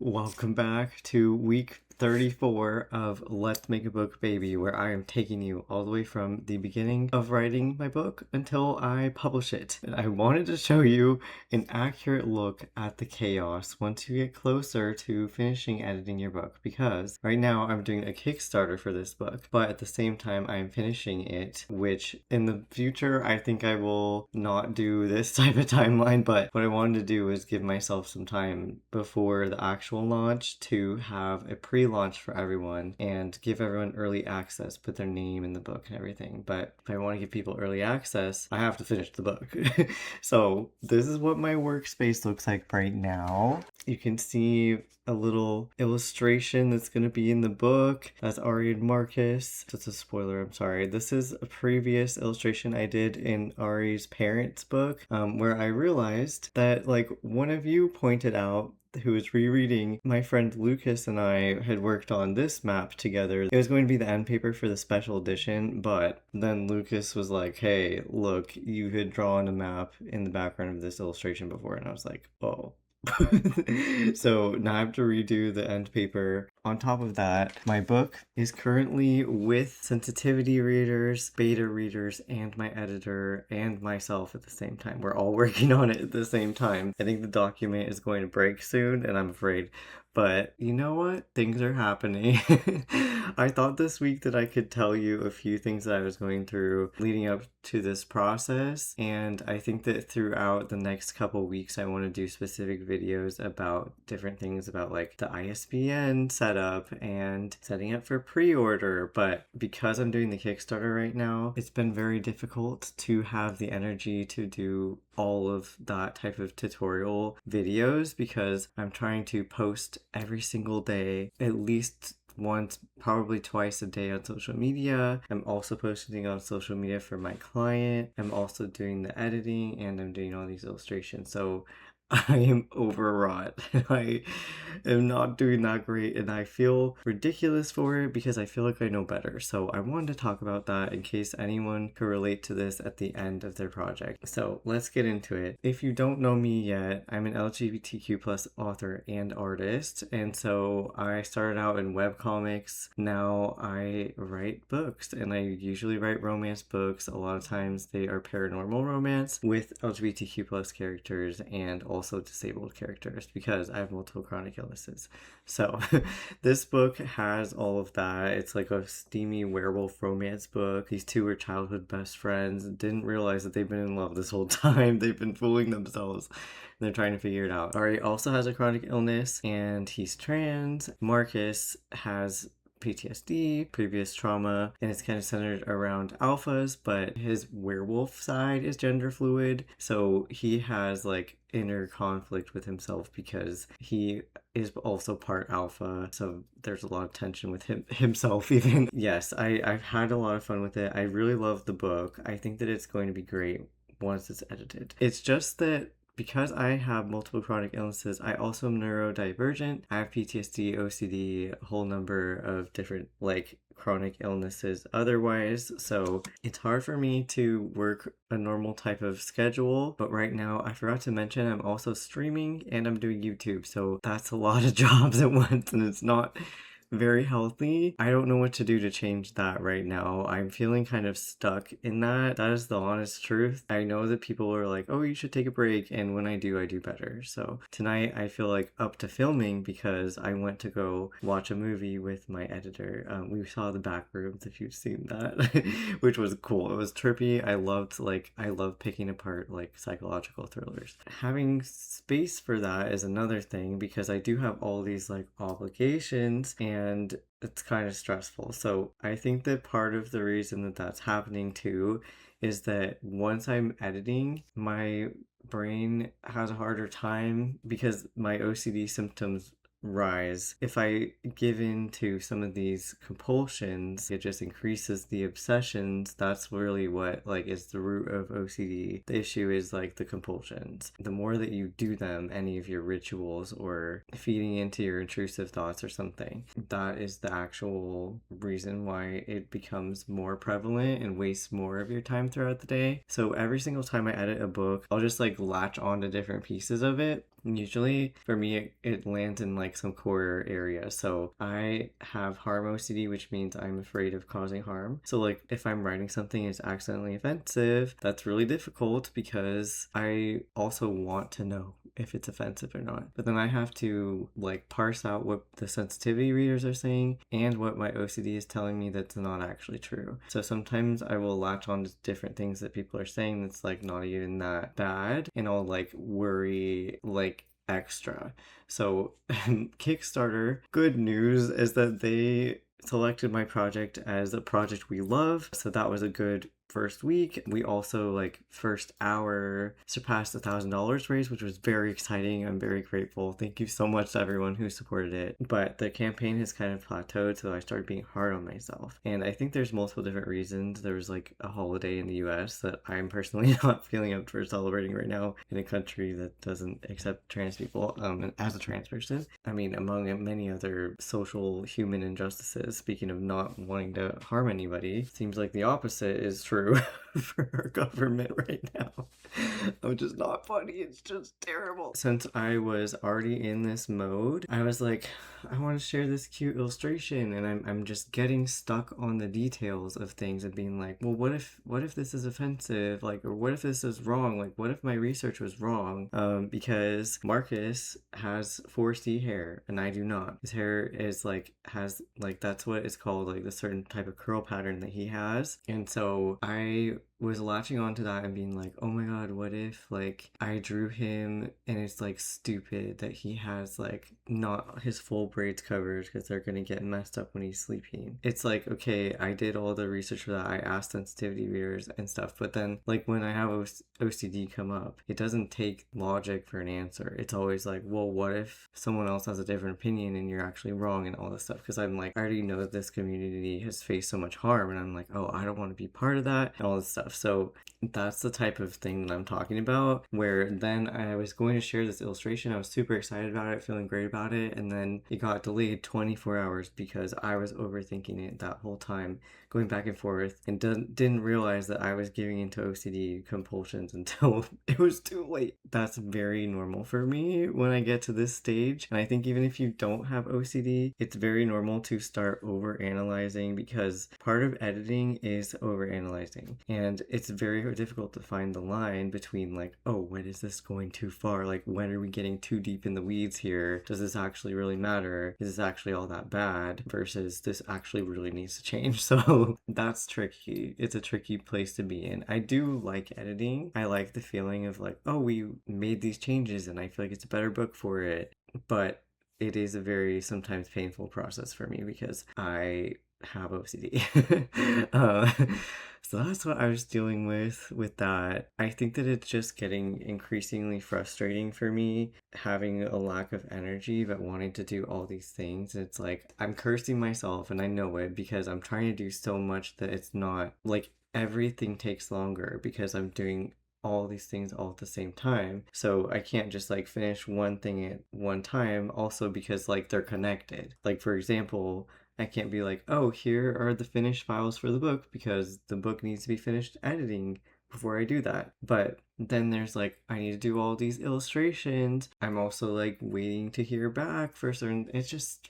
Welcome back to week 34 of Let's Make a Book Baby, where I am taking you all the way from the beginning of writing my book until I publish it. And I wanted to show you an accurate look at the chaos once you get closer to finishing editing your book, because right now I'm doing a Kickstarter for this book, but at the same time I'm finishing it, which in the future I think I will not do this type of timeline, but what I wanted to do is give myself some time before the actual launch to have a pre-launch for everyone and give everyone early access, put their name in the book and everything. But if I want to give people early access, I have to finish the book. So this is what my workspace looks like right now. You can see a little illustration that's going to be in the book. That's Ari and Marcus. That's a spoiler, I'm sorry. This is a previous illustration I did in Ari's parents' book, where I realized that one of you pointed out, who was rereading, my friend Lucas and I had worked on this map together. It was going to be the end paper for the special edition, but then Lucas was like, hey, look, you had drawn a map in the background of this illustration before. And I was like, oh. So now I have to redo the end paper. On top of that, my book is currently with sensitivity readers, beta readers, and my editor and myself at the same time. We're all working on it at the same time. I think the document is going to break soon, and I'm afraid. But you know what? Things are happening. I thought this week that I could tell you a few things that I was going through leading up to this process. And I think that throughout the next couple weeks, I want to do specific videos about different things about the ISBN setup and setting up for pre-order. But because I'm doing the Kickstarter right now, it's been very difficult to have the energy to do all of that type of tutorial videos because I'm trying to post every single day, at least once, probably twice a day on social media. I'm also posting on social media for my client. I'm also doing the editing and I'm doing all these illustrations. So I am overwrought. I am not doing that great and I feel ridiculous for it because I feel like I know better. So I wanted to talk about that in case anyone could relate to this at the end of their project. So let's get into it. If you don't know me yet, I'm an LGBTQ plus author and artist. And so I started out in webcomics. Now I write books and I usually write romance books. A lot of times they are paranormal romance with LGBTQ plus characters and also disabled characters because I have multiple chronic illnesses. So this book has all of that. It's like a steamy werewolf romance book. These two are childhood best friends. Didn't realize that they've been in love this whole time. They've been fooling themselves. They're trying to figure it out. Ari also has a chronic illness and he's trans. Marcus has PTSD, previous trauma, and it's kind of centered around alphas, but his werewolf side is gender fluid, so he has inner conflict with himself because he is also part alpha, so there's a lot of tension with himself even. Yes, I've had a lot of fun with it. I really love the book. I think that it's going to be great once it's edited. It's just that because I have multiple chronic illnesses, I also am neurodivergent. I have PTSD, OCD, a whole number of different chronic illnesses otherwise. So it's hard for me to work a normal type of schedule. But right now, I forgot to mention I'm also streaming and I'm doing YouTube. So that's a lot of jobs at once and it's not very healthy. I don't know what to do to change that right now. I'm feeling kind of stuck in that. That is the honest truth. I know that people are like, oh, you should take a break. And when I do better. So tonight I feel up to filming because I went to go watch a movie with my editor. We saw The Backrooms, if you've seen that, which was cool. It was trippy. I love picking apart psychological thrillers. Having space for that is another thing because I do have all these obligations and it's kind of stressful. So I think that part of the reason that that's happening too is that once I'm editing, my brain has a harder time because my OCD symptoms rise. If I give in to some of these compulsions, it just increases the obsessions. That's really what is the root of OCD. The issue is the compulsions. The more that you do them, any of your rituals or feeding into your intrusive thoughts or something, that is the actual reason why it becomes more prevalent and wastes more of your time throughout the day. So every single time I edit a book, I'll just latch on to different pieces of it. Usually for me, it lands in like some core area. So I have harm OCD, which means I'm afraid of causing harm. So like if I'm writing something is accidentally offensive, that's really difficult because I also want to know if it's offensive or not. But then I have to like parse out what the sensitivity readers are saying and what my OCD is telling me that's not actually true. So sometimes I will latch on to different things that people are saying that's like not even that bad, and I'll like worry like extra. So Kickstarter, good news is that they selected my project as a project we love. So that was a good first week. We also like first hour surpassed $1,000 raised, which was very exciting. I'm very grateful. Thank you so much to everyone who supported it. But the campaign has kind of plateaued, so I started being hard on myself. And I think there's multiple different reasons. There was like a holiday in the US that I'm personally not feeling up for celebrating right now in a country that doesn't accept trans people. And as a trans person, I mean, among many other social human injustices, speaking of not wanting to harm anybody, seems like the opposite is true for our government right now. I'm just not funny. It's just terrible. Since I was already in this mode, I was like, I want to share this cute illustration, and I'm just getting stuck on the details of things and being like, well, what if this is offensive? Like, or what if this is wrong? Like, what if my research was wrong? Because Marcus has 4C hair and I do not. His hair is like has like that's what it's called, like the certain type of curl pattern that he has, and so I was latching onto that and being like, oh my god, what if like I drew him and it's like stupid that he has like not his full braids covered because they're gonna get messed up when he's sleeping. It's like, okay, I did all the research for that. I asked sensitivity readers and stuff, but then like when I have OCD come up, it doesn't take logic for an answer. It's always like, well, what if someone else has a different opinion and you're actually wrong and all this stuff? Because I'm like, I already know that this community has faced so much harm, and I'm like, oh, I don't want to be part of that and all this stuff. So that's the type of thing that I'm talking about, where then I was going to share this illustration. I was super excited about it, feeling great about it, and then it got delayed 24 hours because I was overthinking it that whole time, going back and forth, and didn't realize that I was giving into OCD compulsions until it was too late. That's very normal for me when I get to this stage, and I think even if you don't have OCD, it's very normal to start over analyzing, because part of editing is over analyzing, and it's very difficult to find the line between like, oh, when is this going too far? Like, when are we getting too deep in the weeds here? Does this actually really matter? Is this actually all that bad? Versus this actually really needs to change. So that's tricky. It's a tricky place to be in. I do like editing. I like the feeling of like, oh, we made these changes and I feel like it's a better book for it. But it is a very sometimes painful process for me because I have OCD. So that's what I was dealing with that. I think that it's just getting increasingly frustrating for me, having a lack of energy but wanting to do all these things. It's like I'm cursing myself, and I know it because I'm trying to do so much that it's not like everything takes longer because I'm doing all these things all at the same time. So I can't just like finish one thing at one time, also because like they're connected. Like for example, I can't be like, oh, here are the finished files for the book because the book needs to be finished editing before I do that. But then there's like, I need to do all these illustrations. I'm also like waiting to hear back for certain, it's just,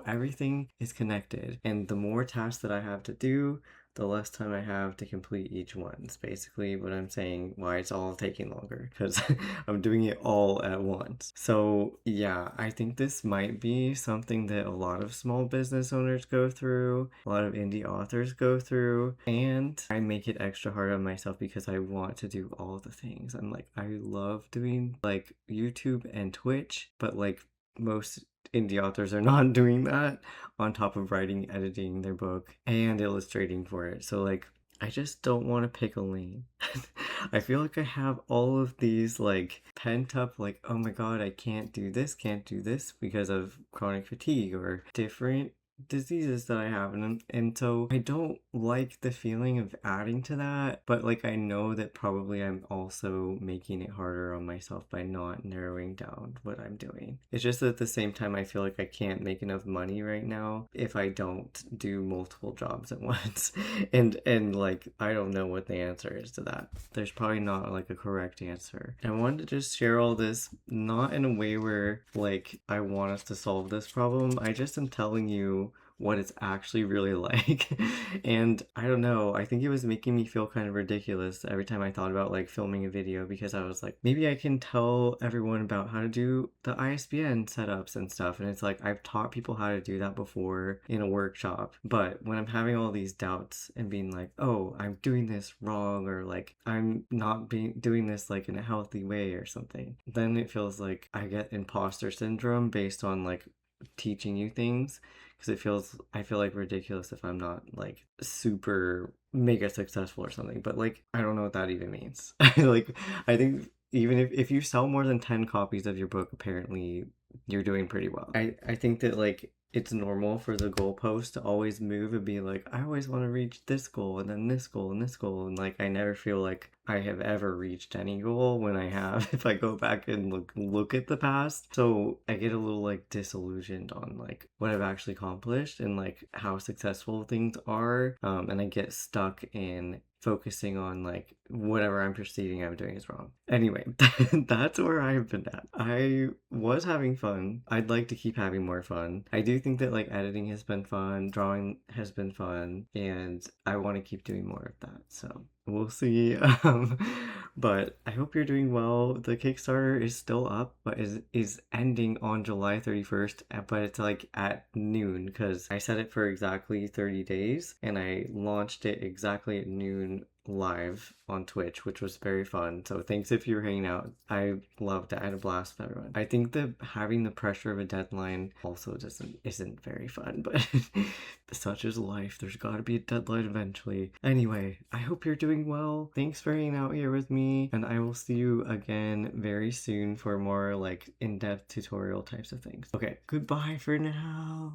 everything is connected. And the more tasks that I have to do, the less time I have to complete each one. It's basically what I'm saying, why it's all taking longer, because I'm doing it all at once. So yeah, I think this might be something that a lot of small business owners go through, a lot of indie authors go through, and I make it extra hard on myself because I want to do all the things. I'm like, I love doing like YouTube and Twitch, but like most indie authors are not doing that on top of writing, editing their book, and illustrating for it. So like, I just don't want to pick a lane. I feel like I have all of these like pent up, like, oh my god, I can't do this because of chronic fatigue or different diseases that I have, and so I don't like the feeling of adding to that, but like I know that probably I'm also making it harder on myself by not narrowing down what I'm doing. It's just that at the same time I feel like I can't make enough money right now if I don't do multiple jobs at once. And like I don't know what the answer is to that. There's probably not like a correct answer. I wanted to just share all this not in a way where like I want us to solve this problem. I just am telling you what it's actually really like. And I don't know, I think it was making me feel kind of ridiculous every time I thought about like filming a video, because I was like, maybe I can tell everyone about how to do the ISBN setups and stuff. And it's like, I've taught people how to do that before in a workshop. But when I'm having all these doubts and being like, oh, I'm doing this wrong, or like I'm not doing this like in a healthy way or something, then it feels like I get imposter syndrome based on like teaching you things, because I feel like ridiculous if I'm not like super mega successful or something. But like I don't know what that even means. Like I think even if you sell more than 10 copies of your book, apparently you're doing pretty well. I think that like it's normal for the goalpost to always move and be like, I always want to reach this goal and then this goal and this goal. And like, I never feel like I have ever reached any goal when I have, if I go back and look at the past. So I get a little like disillusioned on like what I've actually accomplished and like how successful things are. And I get stuck in focusing on like whatever I'm perceiving I'm doing is wrong. Anyway, that's where I've been at. I was having fun. I'd like to keep having more fun. I do think that like editing has been fun, drawing has been fun, and I want to keep doing more of that. So we'll see. But I hope you're doing well. The Kickstarter is still up, but is ending on July 31st, but it's like at noon, because I set it for exactly 30 days and I launched it exactly at noon live on Twitch, which was very fun. So thanks if you're hanging out. I loved it. I had a blast with everyone. I think that having the pressure of a deadline also isn't very fun, but such is life. There's got to be a deadline eventually. Anyway, I hope you're doing well. Thanks for hanging out here with me, and I will see you again very soon for more like in-depth tutorial types of things. Okay, goodbye for now.